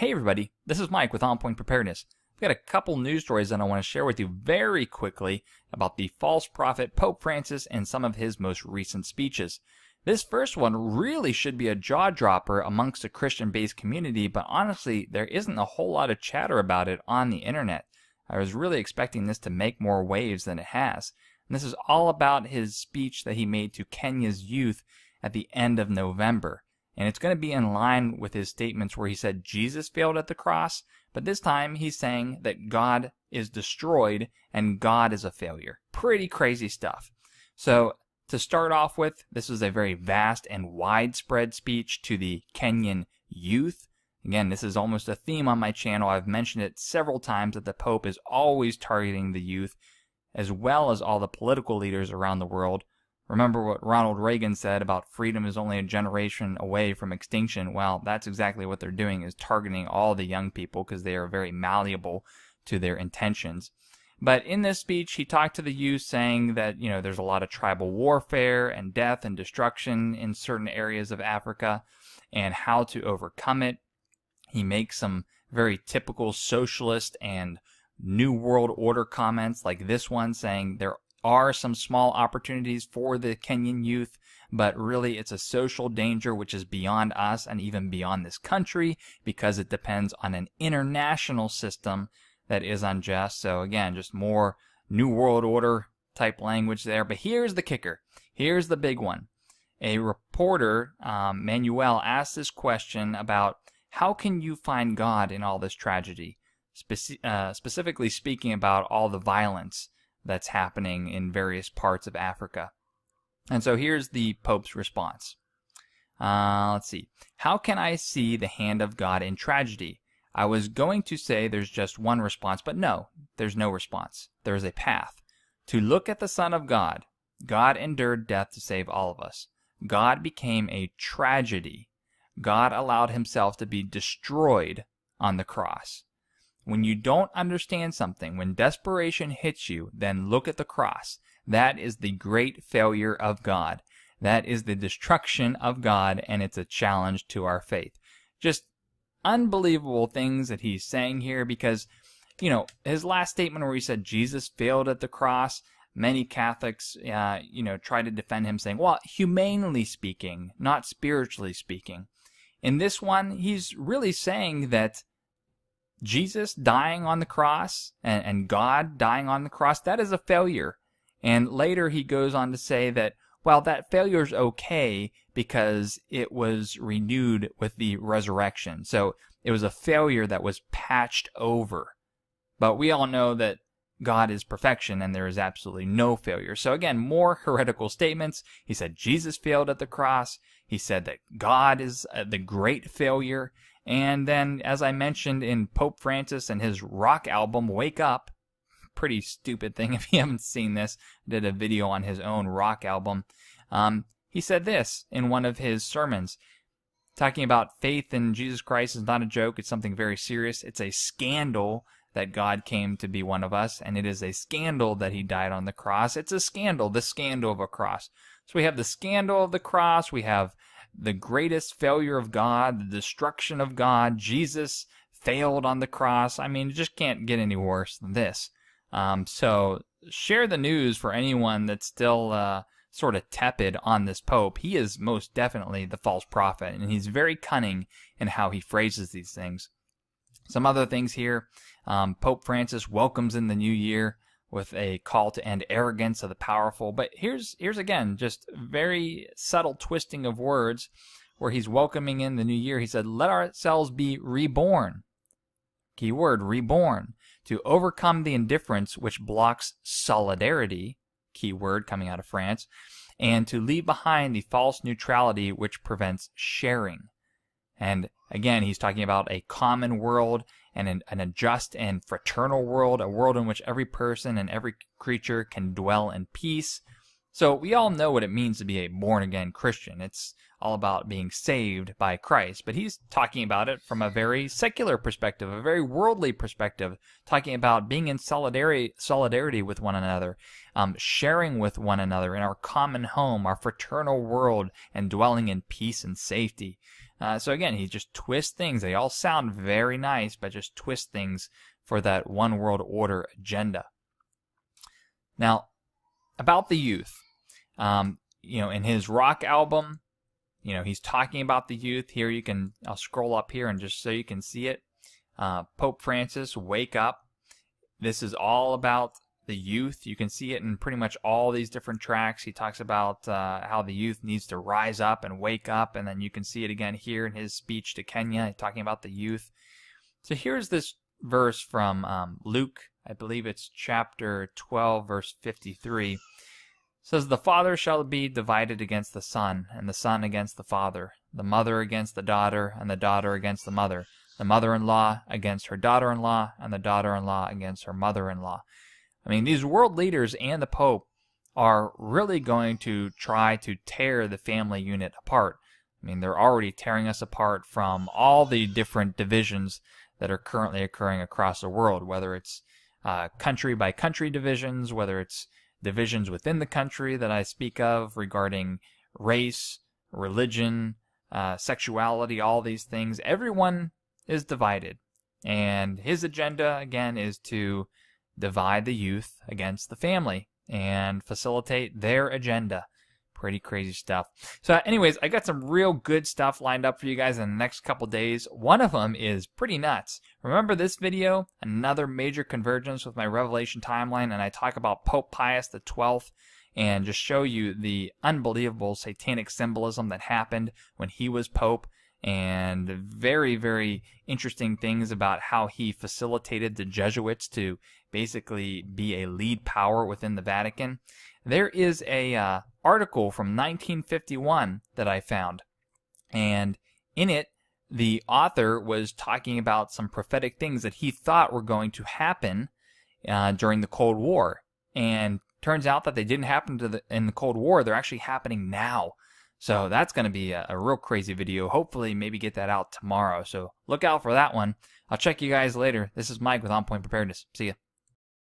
Hey everybody, this is Mike with On Point Preparedness. I've got a couple news stories that I want to share with you very quickly about the false prophet Pope Francis and some of his most recent speeches. This first one really should be a jaw-dropper amongst a Christian-based community, but honestly, there isn't a whole lot of chatter about it on the internet. I was really expecting this to make more waves than it has. And this is all about his speech that he made to Kenya's youth at the end of November. And it's going to be in line with his statements where he said Jesus failed at the cross, but this time he's saying that God is destroyed and God is a failure. Pretty crazy stuff. So to start off with, this is a very vast and widespread speech to the Kenyan youth. Again, this is almost a theme on my channel. I've mentioned it several times that the Pope is always targeting the youth as well as all the political leaders around the world. Remember what Ronald Reagan said about freedom is only a generation away from extinction. Well, that's exactly what they're doing, is targeting all the young people because they are very malleable to their intentions. But in this speech, he talked to the youth saying that, there's a lot of tribal warfare and death and destruction in certain areas of Africa and how to overcome it. He makes some very typical socialist and New World Order comments like this one, saying there are some small opportunities for the Kenyan youth, but really it's a social danger which is beyond us and even beyond this country because it depends on an international system that is unjust. So again, just more New World Order type language there. But here's the kicker. Here's the big one. A reporter, Manuel, asked this question about how can you find God in all this tragedy? Specifically speaking about all the violence that's happening in various parts of Africa. And so here's the Pope's response. Let's see. How can I see the hand of God in tragedy? I was going to say there's just one response, but no, there's no response. There is a path. To look at the Son of God. God endured death to save all of us. God became a tragedy. God allowed himself to be destroyed on the cross. When you don't understand something, when desperation hits you, then look at the cross. That is the great failure of God. That is the destruction of God, and it's a challenge to our faith. Just unbelievable things that he's saying here because, his last statement where he said Jesus failed at the cross, many Catholics, try to defend him saying, well, humanely speaking, not spiritually speaking. In this one, he's really saying that Jesus dying on the cross and God dying on the cross, that is a failure. And later he goes on to say that, well, that failure is okay because it was renewed with the resurrection. So it was a failure that was patched over. But we all know that God is perfection and there is absolutely no failure. So again, more heretical statements. He said Jesus failed at the cross. He said that God is the great failure. And then, as I mentioned in Pope Francis and his rock album, Wake Up, pretty stupid thing if you haven't seen this, did a video on his own rock album. He said this in one of his sermons, talking about faith in Jesus Christ is not a joke, it's something very serious. It's a scandal that God came to be one of us, and it is a scandal that he died on the cross. It's a scandal, the scandal of a cross. So we have the scandal of the cross, we have the greatest failure of God, the destruction of God. Jesus failed on the cross. I mean, it just can't get any worse than this. So share the news for anyone that's still sort of tepid on this Pope. He is most definitely the false prophet, and he's very cunning in how he phrases these things. Some other things here. Pope Francis welcomes in the new year with a call to end arrogance of the powerful. But here's again, just very subtle twisting of words where he's welcoming in the new year. He said, let ourselves be reborn. Key word, reborn. To overcome the indifference which blocks solidarity. Key word coming out of France. And to leave behind the false neutrality which prevents sharing. And again, he's talking about a common world and a just and fraternal world, a world in which every person and every creature can dwell in peace. So we all know what it means to be a born-again Christian. It's all about being saved by Christ. But he's talking about it from a very secular perspective, a very worldly perspective, talking about being in solidarity with one another, sharing with one another in our common home, our fraternal world, and dwelling in peace and safety. So again, he just twists things. They all sound very nice, but just twist things for that one world order agenda. Now, about the youth, in his rock album, he's talking about the youth. Here I'll scroll up here and just so you can see it. Pope Francis, Wake Up. This is all about the youth. You can see it in pretty much all these different tracks. He talks about how the youth needs to rise up and wake up, and then you can see it again here in his speech to Kenya, talking about the youth. So here's this verse from Luke, I believe it's chapter 12, verse 53. It says, "The father shall be divided against the son, and the son against the father, the mother against the daughter, and the daughter against the mother, the mother-in-law against her daughter-in-law, and the daughter-in-law against her mother-in-law." I mean, these world leaders and the Pope are really going to try to tear the family unit apart. I mean, they're already tearing us apart from all the different divisions that are currently occurring across the world, whether it's country-by-country divisions, whether it's divisions within the country that I speak of regarding race, religion, sexuality, all these things. Everyone is divided. And his agenda, again, is to divide the youth against the family and facilitate their agenda. Pretty crazy stuff. So anyways, I got some real good stuff lined up for you guys in the next couple days. One of them is pretty nuts. Remember this video? Another major convergence with my Revelation timeline, and I talk about Pope Pius XII and just show you the unbelievable satanic symbolism that happened when he was Pope, and very, very interesting things about how he facilitated the Jesuits to basically be a lead power within the Vatican. There is a article from 1951 that I found, and in it, the author was talking about some prophetic things that he thought were going to happen during the Cold War, and turns out that they didn't happen in the Cold War. They're actually happening now. So that's going to be a real crazy video. Hopefully, maybe get that out tomorrow. So look out for that one. I'll check you guys later. This is Mike with On Point Preparedness. See ya.